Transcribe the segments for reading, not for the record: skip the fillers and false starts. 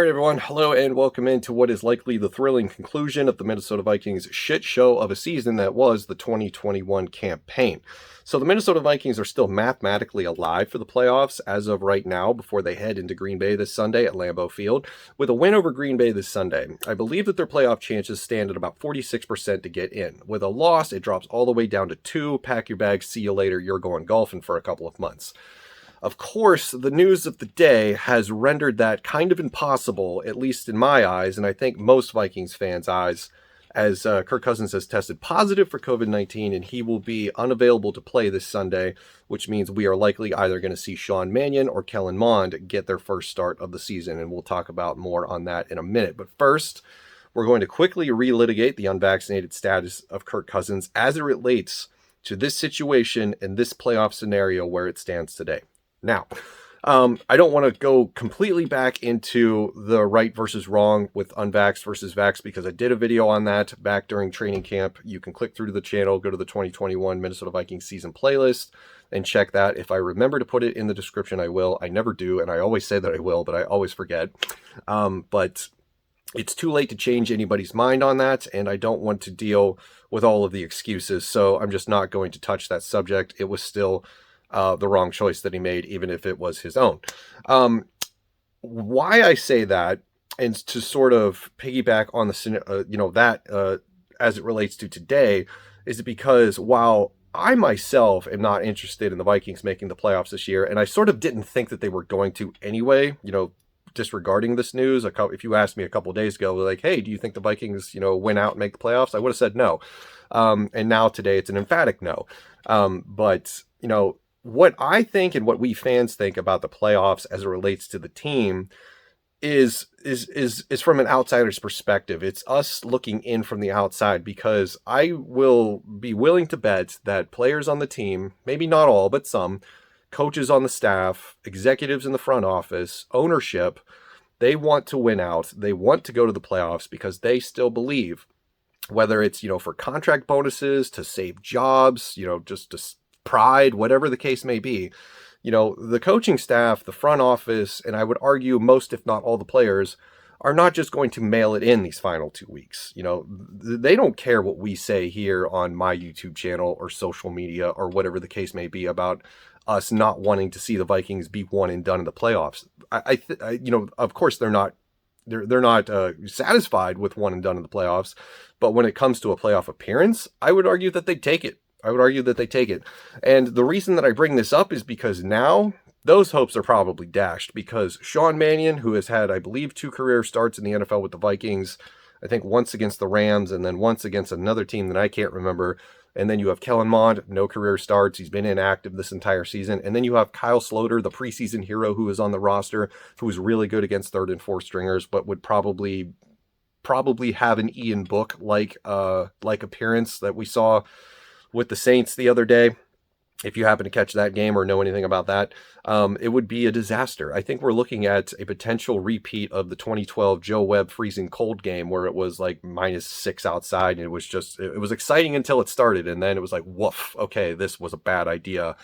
All right, everyone. Hello, and welcome into what is likely the thrilling conclusion of the Minnesota Vikings shit show of a season that was the 2021 campaign. So the Minnesota Vikings are still mathematically alive for the playoffs as of right now before they head into Green Bay this Sunday at Lambeau Field. With a win over Green Bay this Sunday, I believe that their playoff chances stand at about 46% to get in. With a loss, it drops all the way down to 2. Pack your bags, see you later, you're going golfing for a couple of months. Of course, the news of the day has rendered that kind of impossible, at least in my eyes, and I think most Vikings fans' eyes, as Kirk Cousins has tested positive for COVID-19, and he will be unavailable to play this Sunday, which means we are likely either going to see Sean Mannion or Kellen Mond get their first start of the season, and we'll talk about more on that in a minute. But first, we're going to quickly relitigate the unvaccinated status of Kirk Cousins as it relates to this situation and this playoff scenario where it stands today. Now, I don't want to go completely back into the right versus wrong with unvaxxed versus vaxxed because I did a video on that back during training camp. You can click through to the channel, go to the 2021 Minnesota Vikings season playlist, and check that. If I remember to put it in the description, I will. I never do, and I always say that I will, but I always forget. But it's too late to change anybody's mind on that, and I don't want to deal with all of the excuses, so I'm just not going to touch that subject. It was still the wrong choice that he made, even if it was his own. Why I say that, and to sort of piggyback on the, as it relates to today, is because while I myself am not interested in the Vikings making the playoffs this year, and I sort of didn't think that they were going to anyway, disregarding this news. If you asked me a couple of days ago, like, hey, do you think the Vikings, win out and make the playoffs? I would have said no. And now today it's an emphatic no. But what I think and what we fans think about the playoffs as it relates to the team is from an outsider's perspective. It's us looking in from the outside, because I will be willing to bet that players on the team, maybe not all, but some, coaches on the staff, executives in the front office, ownership, they want to win out. They want to go to the playoffs because they still believe, whether it's, for contract bonuses, to save jobs, just to pride, whatever the case may be, the coaching staff, the front office, and I would argue most, if not all, the players are not just going to mail it in these final 2 weeks. They don't care what we say here on my YouTube channel or social media or whatever the case may be about us not wanting to see the Vikings be one and done in the playoffs. Of course they're not satisfied with one and done in the playoffs, but when it comes to a playoff appearance, I would argue that they take it. And the reason that I bring this up is because now those hopes are probably dashed, because Sean Mannion, who has had, I believe, 2 career starts in the NFL with the Vikings, I think once against the Rams and then once against another team that I can't remember. And then you have Kellen Mond, no career starts. He's been inactive this entire season. And then you have Kyle Sloter, the preseason hero who is on the roster, who is really good against third and fourth stringers, but would probably have an Ian Book like appearance that we saw with the Saints the other day. If you happen to catch that game or know anything about that, it would be a disaster. I think we're looking at a potential repeat of the 2012 Joe Webb freezing cold game, where it was like -6 outside, and it was exciting until it started, and then it was like, woof, okay, this was a bad idea.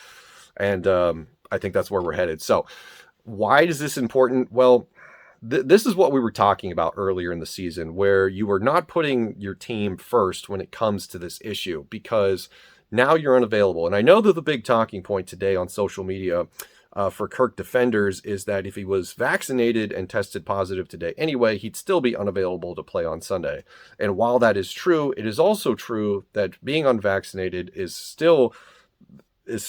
And I think that's where we're headed. So why is this important? Well, this is what we were talking about earlier in the season, where you are not putting your team first when it comes to this issue, because now you're unavailable. And I know that the big talking point today on social media for Kirk defenders is that if he was vaccinated and tested positive today anyway, he'd still be unavailable to play on Sunday. And while that is true, it is also true that being unvaccinated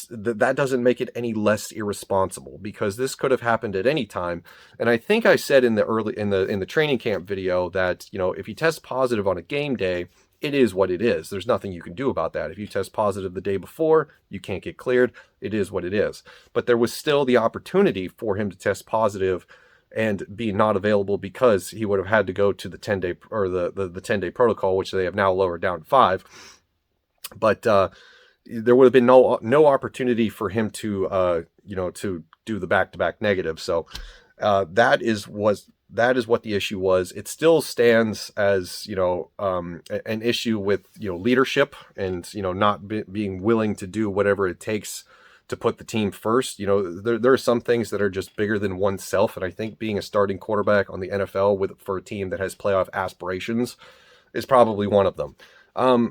that doesn't make it any less irresponsible, because this could have happened at any time. And I think I said in the training camp video that, if you test positive on a game day, it is what it is. There's nothing you can do about that. If you test positive the day before, you can't get cleared. It is what it is. But there was still the opportunity for him to test positive and be not available, because he would have had to go to the 10-day or the 10-day protocol, which they have now lowered down to 5. But there would have been no opportunity for him to do the back-to-back negative. So that is what the issue was. It still stands as an issue with leadership and not being willing to do whatever it takes to put the team first. You know, there are some things that are just bigger than oneself, and I think being a starting quarterback on the NFL for a team that has playoff aspirations is probably one of them.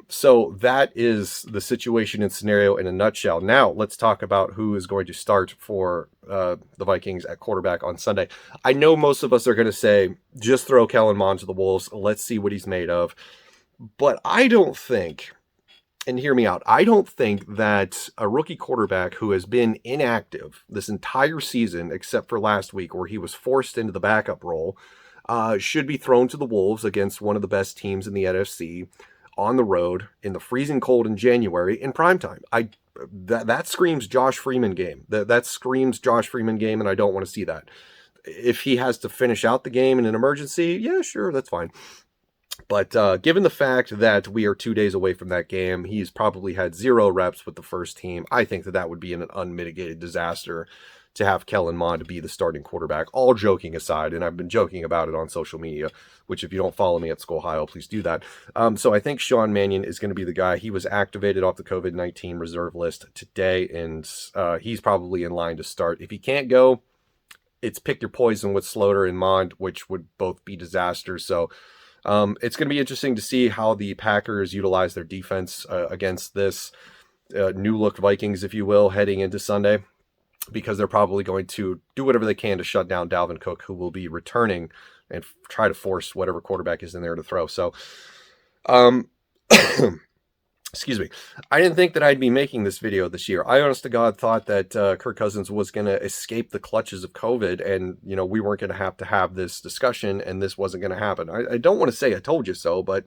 So that is the situation and scenario in a nutshell. Now let's talk about who is going to start for the Vikings at quarterback on Sunday. I know most of us are going to say, just throw Kellen Mond to the Wolves. Let's see what he's made of. But I don't think, and hear me out, I don't think that a rookie quarterback who has been inactive this entire season, except for last week where he was forced into the backup role, should be thrown to the Wolves against one of the best teams in the NFC on the road in the freezing cold in January in primetime. That screams Josh Freeman game. That screams Josh Freeman game, and I don't want to see that. If he has to finish out the game in an emergency, yeah, sure, that's fine. But given the fact that we are 2 days away from that game, he's probably had 0 reps with the first team. I think that would be an unmitigated disaster to have Kellen Mond be the starting quarterback, all joking aside, and I've been joking about it on social media, which if you don't follow me at Skull please do that. So I think Sean Mannion is going to be the guy. He was activated off the COVID-19 reserve list today, and he's probably in line to start. If he can't go, it's pick your poison with Slaughter and Mond, which would both be disasters. So it's going to be interesting to see how the Packers utilize their defense against this new look Vikings, if you will, heading into Sunday, because they're probably going to do whatever they can to shut down Dalvin Cook, who will be returning, and try to force whatever quarterback is in there to throw. So, excuse me. I didn't think that I'd be making this video this year. I honest to God thought that Kirk Cousins was going to escape the clutches of COVID, and, you know, we weren't going to have this discussion, and this wasn't going to happen. I don't want to say I told you so, but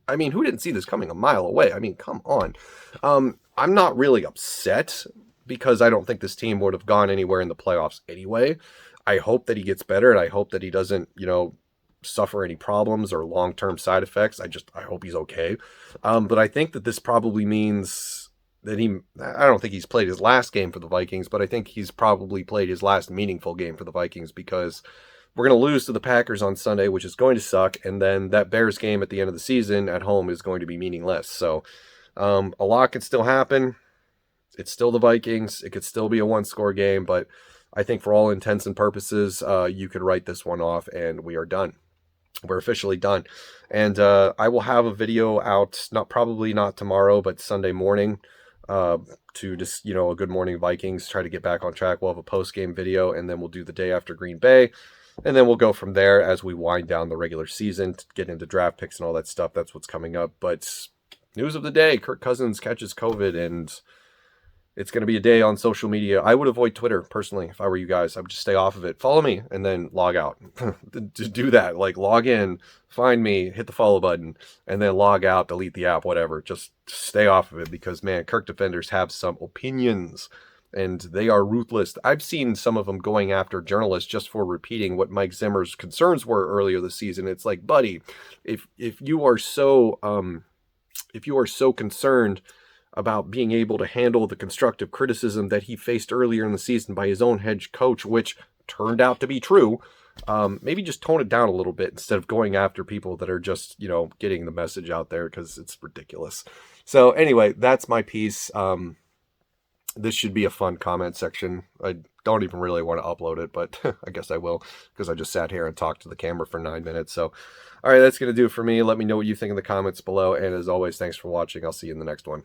I mean, who didn't see this coming a mile away? I mean, come on. I'm not really upset, because I don't think this team would have gone anywhere in the playoffs anyway. I hope that he gets better, and I hope that he doesn't, you know, suffer any problems or long-term side effects. I hope he's okay. But I think that this probably means that I don't think he's played his last game for the Vikings, but I think he's probably played his last meaningful game for the Vikings, because we're going to lose to the Packers on Sunday, which is going to suck. And then that Bears game at the end of the season at home is going to be meaningless. So a lot could still happen. It's still the Vikings. It could still be a one-score game, but I think for all intents and purposes, you could write this one off, and we are done. We're officially done. And I will have a video out, probably not tomorrow, but Sunday morning, to just, you know, a Good Morning Vikings, try to get back on track. We'll have a post-game video, and then we'll do the day after Green Bay. And then we'll go from there as we wind down the regular season to get into draft picks and all that stuff. That's what's coming up. But news of the day, Kirk Cousins catches COVID, and it's going to be a day on social media. I would avoid Twitter, personally, if I were you guys. I would just stay off of it. Follow me, and then log out. Just do that. Like, log in, find me, hit the follow button, and then log out, delete the app, whatever. Just stay off of it, because, man, Kirk defenders have some opinions, and they are ruthless. I've seen some of them going after journalists just for repeating what Mike Zimmer's concerns were earlier this season. It's like, buddy, if you are so concerned about being able to handle the constructive criticism that he faced earlier in the season by his own head coach, which turned out to be true, maybe just tone it down a little bit instead of going after people that are just, you know, getting the message out there, because it's ridiculous. So anyway, that's my piece. This should be a fun comment section. I don't even really want to upload it, but I guess I will, because I just sat here and talked to the camera for 9 minutes. So, all right, that's going to do it for me. Let me know what you think in the comments below. And as always, thanks for watching. I'll see you in the next one.